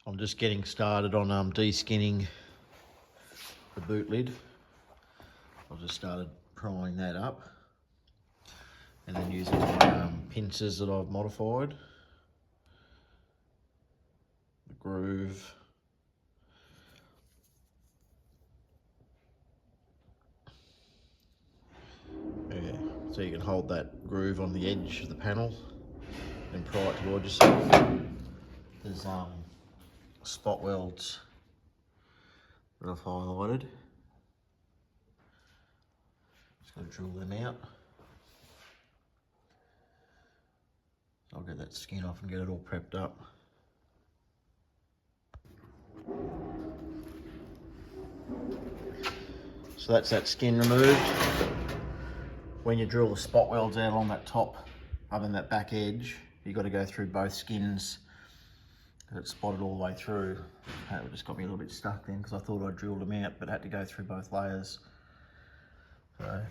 I'm just getting started on de-skinning the boot lid. I've just started prying that up and then using my pincers that I've modified. The groove. Yeah, so you can hold that groove on the edge of the panel and pry it towards yourself. There's spot welds that I've highlighted. Just got to drill them out. I'll get that skin off and get it all prepped up. So that's that skin removed. When you drill the spot welds out on that top, other than that back edge, you've got to go through both skins. It's spotted all the way through. It just got me a little bit stuck then because I thought I drilled them out, but had to go through both layers. So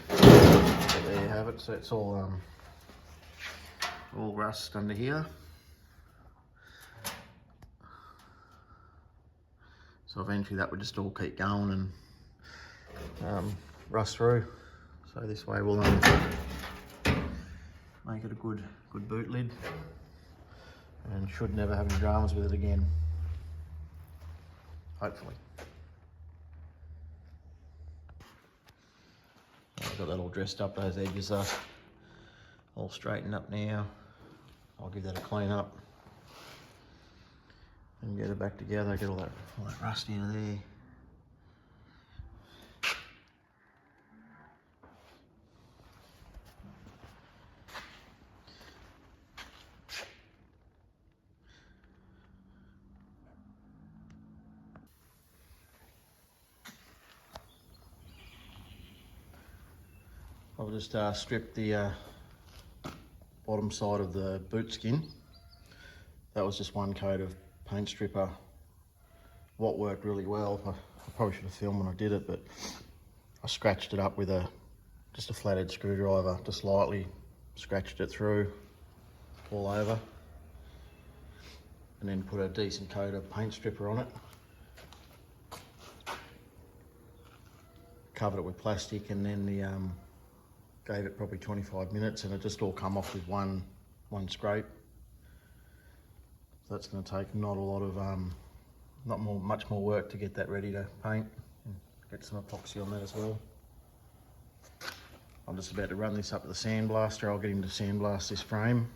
there you have it. So it's all rust under here. So eventually that would just all keep going and rust through. So this way we'll make it a good boot lid and should never have any dramas with it again. Hopefully. I've got that all dressed up, those edges are all straightened up now. I'll give that a clean up and get it back together, get all that rust out of there. I'll just strip the bottom side of the boot skin. That was just one coat of paint stripper. What worked really well, I probably should have filmed when I did it, but I scratched it up with just a flathead screwdriver, just lightly scratched it through all over, and then put a decent coat of paint stripper on it. Covered it with plastic and then gave it probably 25 minutes and it just all come off with one scrape. So that's going to take not a lot of, much more work to get that ready to paint and get some epoxy on that as well. I'm just about to run this up with the sandblaster. I'll get him to sandblast this frame.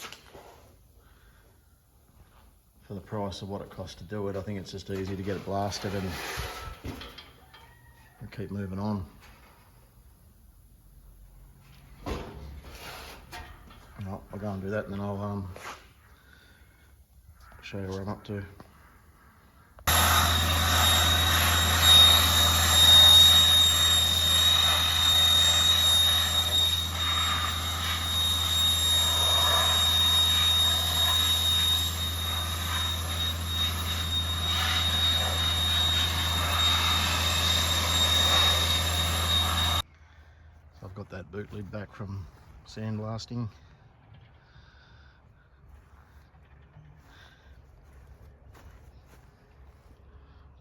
For the price of what it costs to do it, I think it's just easy to get it blasted and keep moving on. I'll go and do that and then I'll show you where I'm up to. So I've got that boot lid back from sandblasting.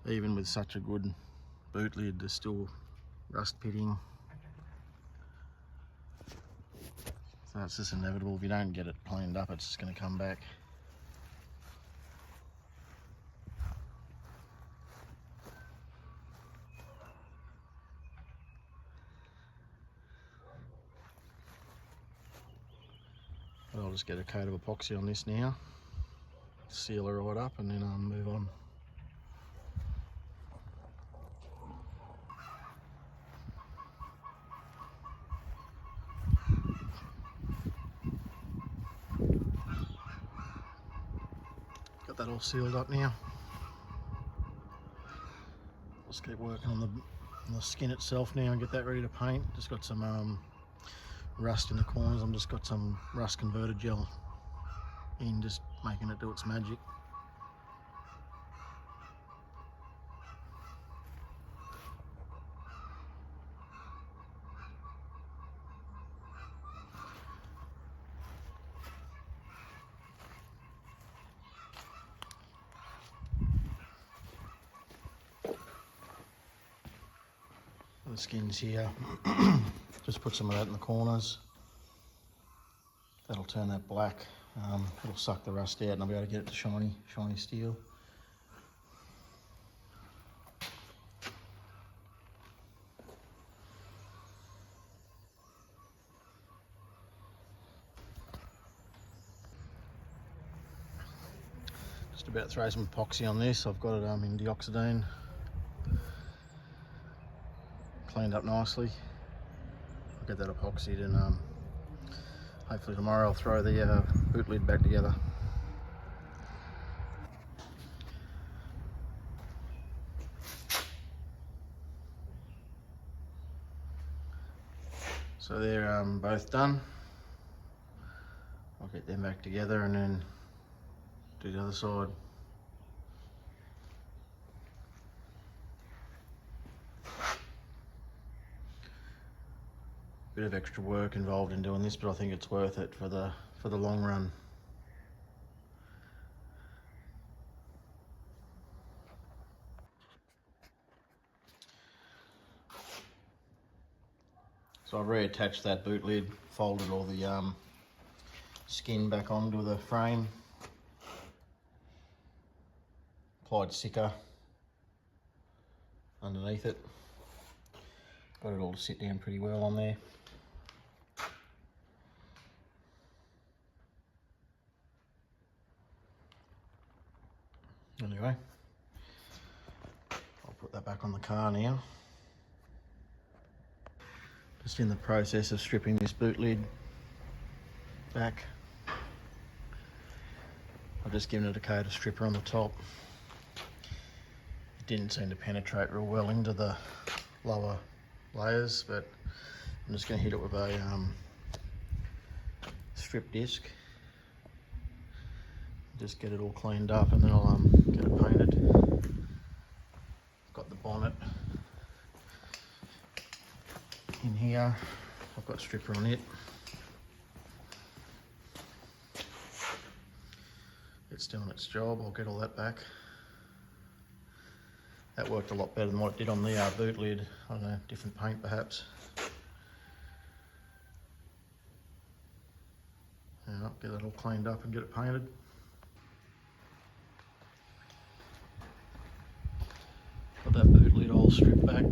Even with such a good boot lid, there's still rust pitting. So it's just inevitable. If you don't get it cleaned up, it's just going to come back. But I'll just get a coat of epoxy on this now, seal her right up, and then I'll move on. Got that all sealed up now. Just keep working on the skin itself now and get that ready to paint. Just got some rust in the corners. I've just got some rust converter gel in, just making it do its magic. The skins here. Just put some of that in the corners. That'll turn that black. It'll suck the rust out and I'll be able to get it to shiny steel. Just about to throw some epoxy on this. I've got it in dioxidine. Cleaned up nicely. I'll get that epoxied and hopefully tomorrow I'll throw the boot lid back together. So they're both done. I'll get them back together and then do the other side. Bit of extra work involved in doing this, but I think it's worth it for the long run. So I've reattached that boot lid, folded all the skin back onto the frame, applied Sicker underneath it, got it all to sit down pretty well on there. Anyway, I'll put that back on the car now. Just in the process of stripping this boot lid back. I've just given it a coat of stripper on the top. It didn't seem to penetrate real well into the lower layers, but I'm just going to hit it with a strip disc. Just get it all cleaned up and then I'll get it painted. Got the bonnet in here. I've got stripper on it. It's doing its job. I'll get all that back. That worked a lot better than what it did on the boot lid. I don't know, different paint perhaps. Yeah, I'll get that all cleaned up and get it painted. Got that boot lid all stripped back.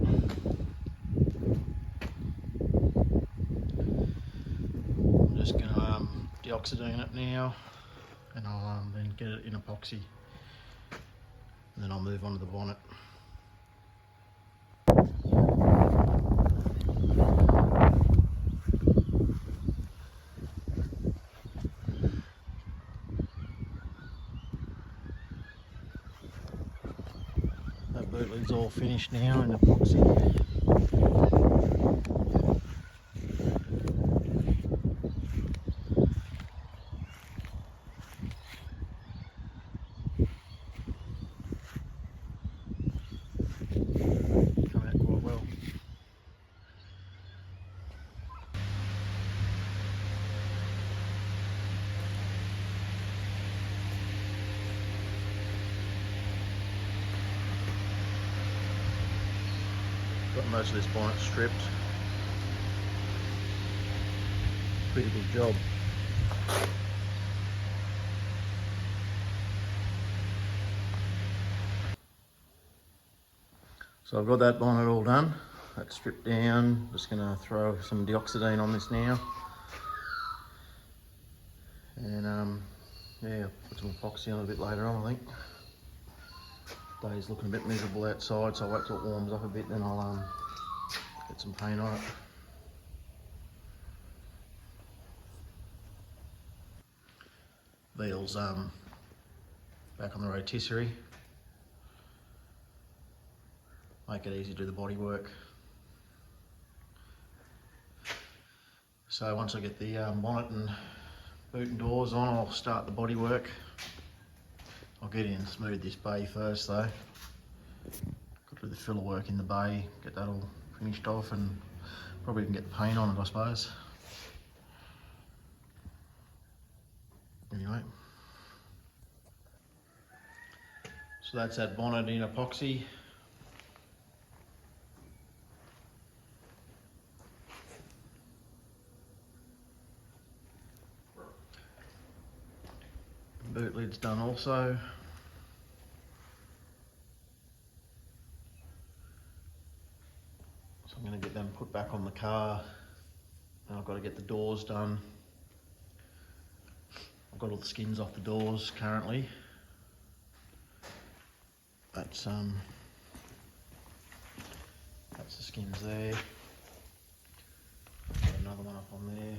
I'm just going to deoxidine it now, and I'll then get it in epoxy, and then I'll move on to the bonnet. That boot lid's all finished now in epoxy. Come out quite well. Got most of this bonnet stripped. Pretty good job. So I've got that bonnet all done. That's stripped down. Just gonna throw some deoxidine on this now. And yeah, put some epoxy on it a bit later on, I think. Day's looking a bit miserable outside, so I'll wait till it warms up a bit, then I'll get some paint on it. Wheels back on the rotisserie. Make it easy to do the body work. So once I get the bonnet and boot and doors on, I'll start the body work. I'll get in and smooth this bay first though. Got to do the filler work in the bay, get that all finished off, and probably can get the paint on it, I suppose. Anyway. So that's that bonnet in epoxy. so. So I'm going to get them put back on the car, and I've got to get the doors done. I've got all the skins off the doors currently. That's the skins there. Got another one up on there.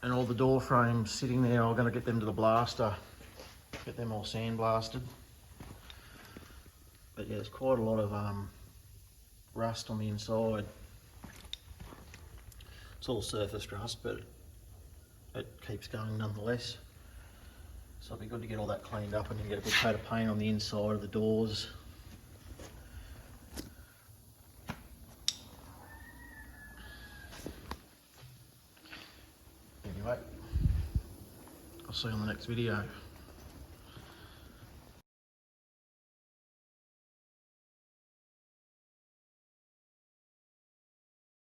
And all the door frames sitting there, I'm going to get them to the blaster, get them all sandblasted. But yeah, there's quite a lot of rust on the inside. It's all surface rust, but it keeps going nonetheless. So it'll be good to get all that cleaned up and then get a good coat of paint on the inside of the doors. Anyway, I'll see you on the next video.